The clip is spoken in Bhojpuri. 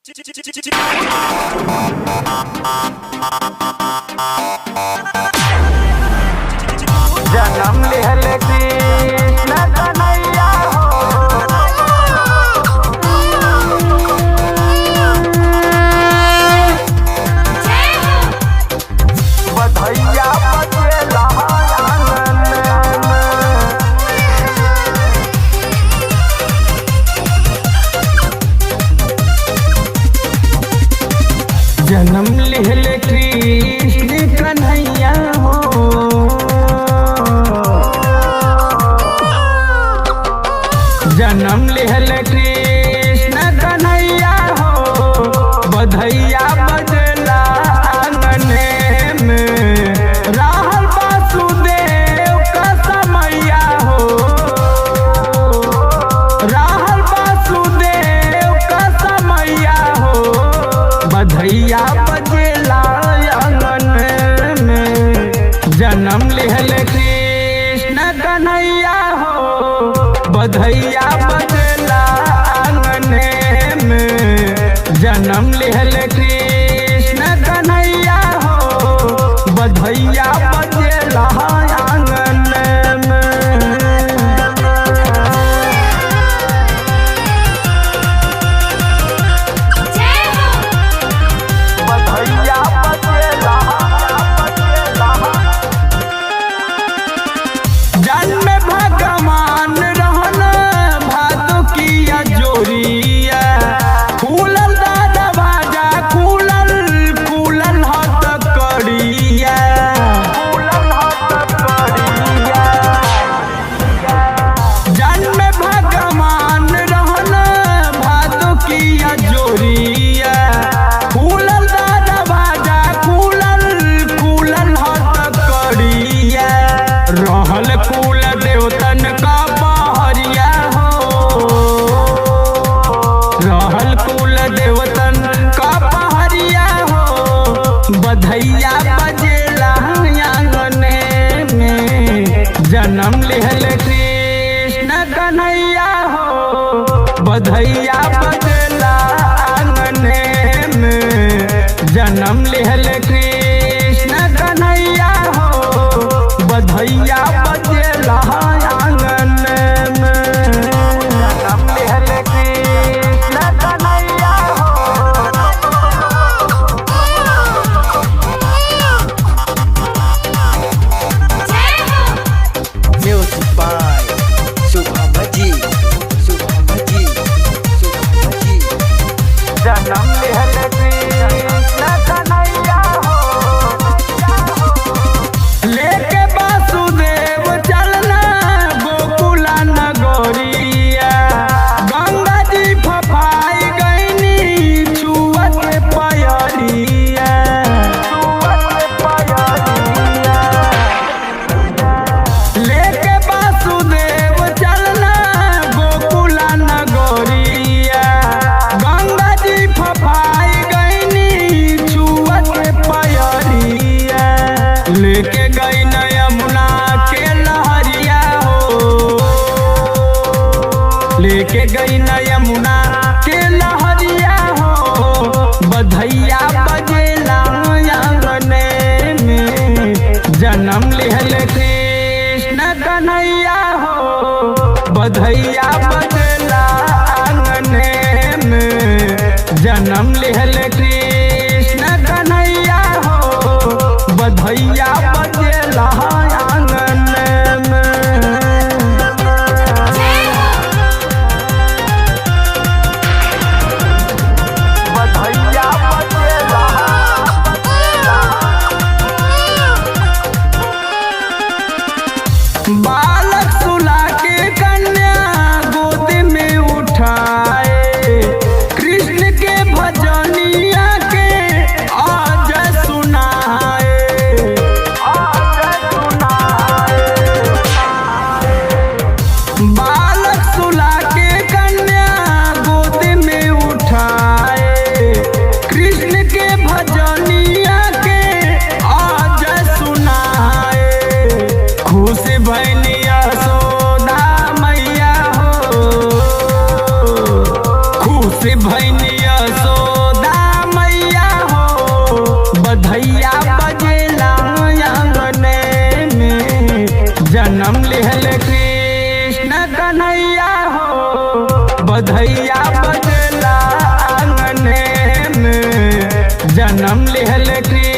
जन्म लिहल कृष्ण कन्हैया बधैया बजेला आंगन में। जन्म लिहल कृष्ण कन्हैया हो, जन्म लिहल कृष्ण कन्हैया हो, बधैया बजला आंगने में। राहल वासुदेव का समैया हो, राहल वासुदेव का समैया हो, बधैया बजला आंगन में। जन्म लिहल कृष्ण कन्हैया हो, बधैया बजला आंगने में। जन्म लिहल कृष्ण कन्हैया हो, बधैया बजला आंगन में। बधैया बजेला जन्म भगवान रहन भादो किया जोरिया। खुलल दरवाजा खुलल खुलल हत करिया, जन्म भगवान रहन भादो किया जोरिया। खुलल दरवाजा खुलल खुलल हत करिया। रहल कुल देवतन का बहरिया हो, रहल कुल देवतन का बहरिया हो, बधैया बजेला आंगने में। जन्म लिहल कृष्ण कन्हैया हो, बधैया बजला आंगने में। जन्म लिहल कृष्ण कन्हैया हो, बधैया बजला आंगन में। जन्म लिहल कृष्ण कन्हैया हो, Music by Subhamaji, Subhamaji, Subhamaji. जन्म लिहल कृष्ण कन्हैया हो, लेके वासुदेव चलना गोकुला नगरिया। गंगा जी फफाई गईनी छुअत पयरिया, लेके वासुदेव चलना गोकुला नगरिया। गंगा जी फफाई गईनी छुअत पयरिया। लेके गई न यमुना के लहरिया हो, लेके गई न यमुना के लहरिया हो, बधैया बजेला आंगने में। जन्म लिहल कृष्ण कन्हैया हो, बधैया बजला आंगने में। जन्म लिहल कृष्ण कन्हैया हो, बधैया बजला आंगन में। बधैया बजेला बालक सुला के कन्या गोद में उठाए। कृष्ण के भजनिया जन्म लिहल कृष्ण कन्हैया हो बधैया बजेला आंगने में जन्म लिहल कृष्ण